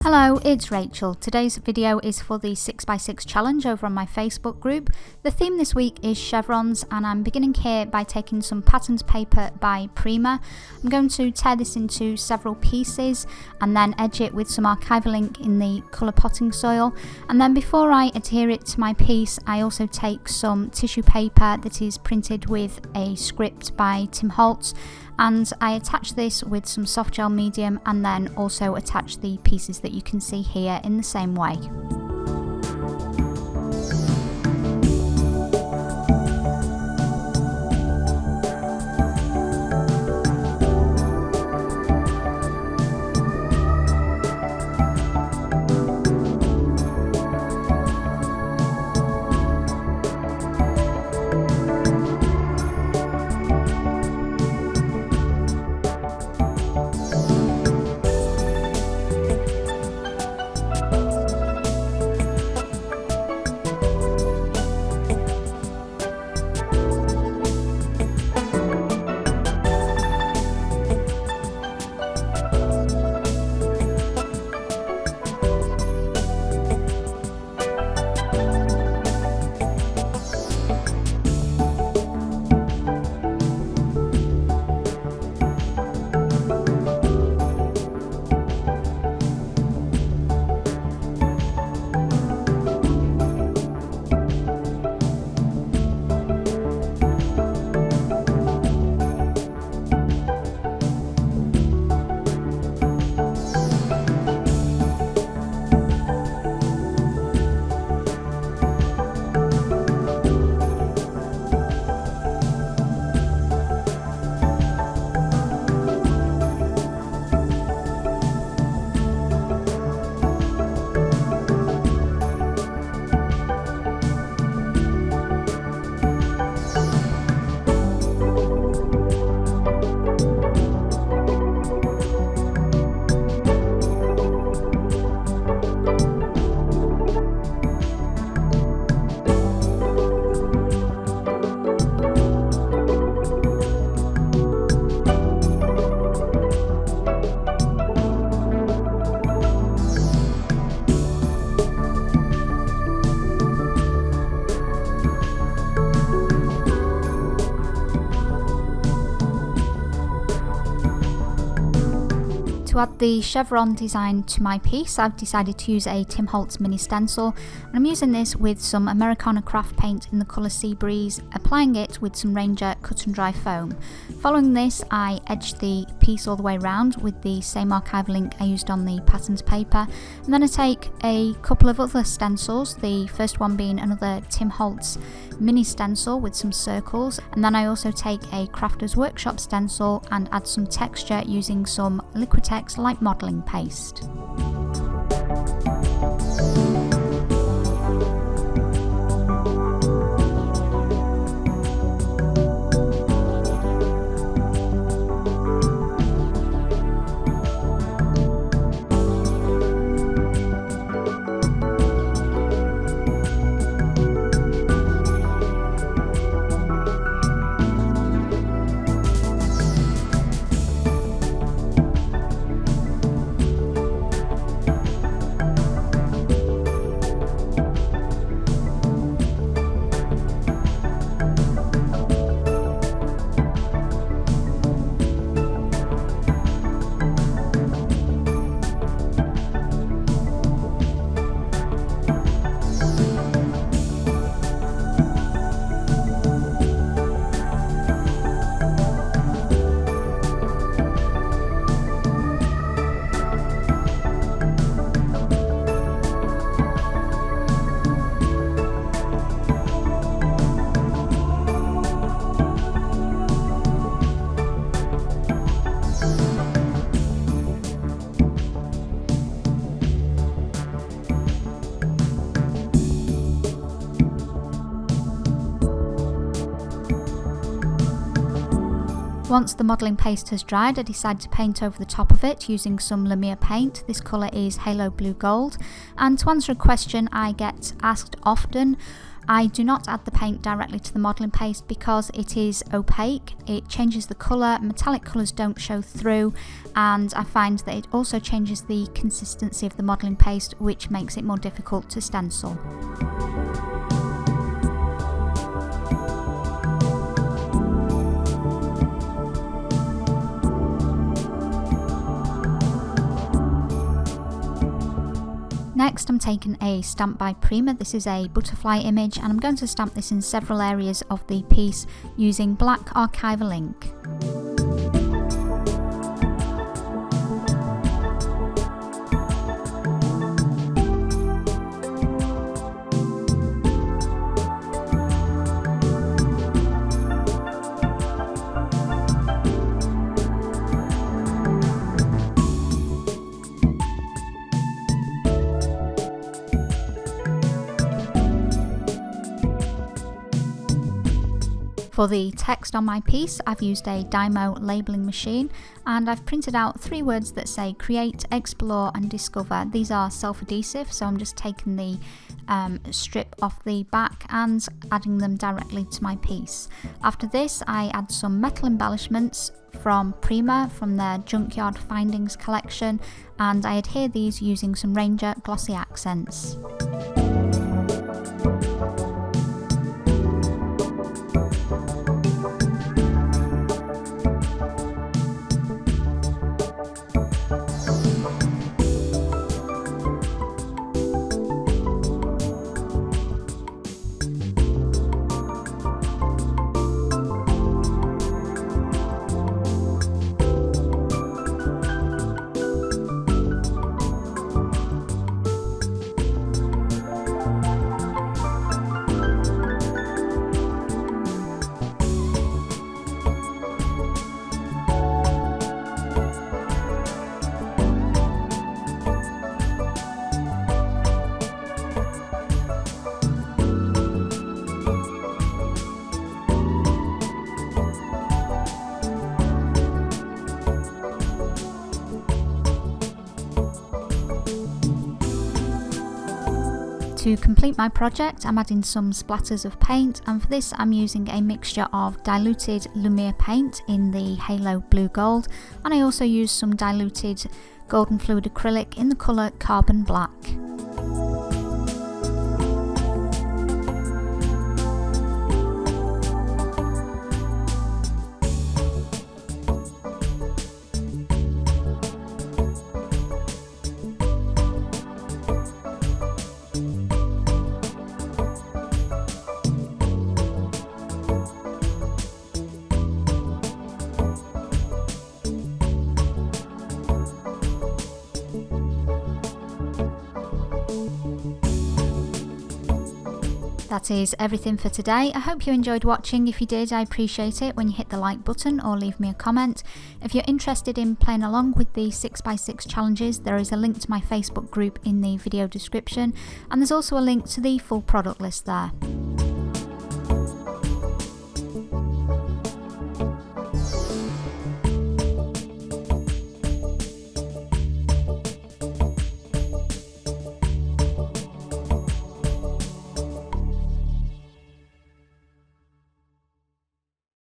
Hello, it's Rachel. Today's video is for the 6x6 challenge over on my Facebook group. The theme this week is chevrons, and I'm beginning here by taking some patterned paper by Prima. I'm going to tear this into several pieces and then edge it with some archival ink in the colour potting soil. And then before I adhere it to my piece, I also take some tissue paper that is printed with a script by Tim Holtz, and I attach this with some soft gel medium and then also attach the pieces that you can see here in the same way. To add the chevron design to my piece, I've decided to use a Tim Holtz mini stencil, and I'm using this with some Americana craft paint in the colour Sea Breeze, applying it with some Ranger cut and dry foam. Following this, I edged the piece all the way around with the same archival ink I used on the patterned paper, and then I take a couple of other stencils, the first one being another Tim Holtz mini stencil with some circles, and then I also take a Crafter's Workshop stencil and add some texture using some Liquitex light modelling paste. Once the modelling paste has dried, I decided to paint over the top of it using some Lumiere paint. This colour is Halo Blue Gold. And to answer a question I get asked often, I do not add the paint directly to the modelling paste because it is opaque, it changes the colour, metallic colours don't show through, and I find that it also changes the consistency of the modelling paste, which makes it more difficult to stencil. Next, I'm taking a stamp by Prima. This is a butterfly image, and I'm going to stamp this in several areas of the piece using black archival ink. For the text on my piece, I've used a Dymo labelling machine, and I've printed out 3 words that say create, explore and discover. These are self-adhesive, so I'm just taking the strip off the back and adding them directly to my piece. After this, I add some metal embellishments from Prima from their Junkyard Findings collection, and I adhere these using some Ranger glossy accents. To complete my project, I'm adding some splatters of paint, and for this I'm using a mixture of diluted Lumiere paint in the Halo Blue Gold, and I also use some diluted golden fluid acrylic in the colour Carbon Black. That is everything for today. I hope you enjoyed watching. If you did, I appreciate it when you hit the like button or leave me a comment. If you're interested in playing along with the 6x6 challenges, there is a link to my Facebook group in the video description, and there's also a link to the full product list there.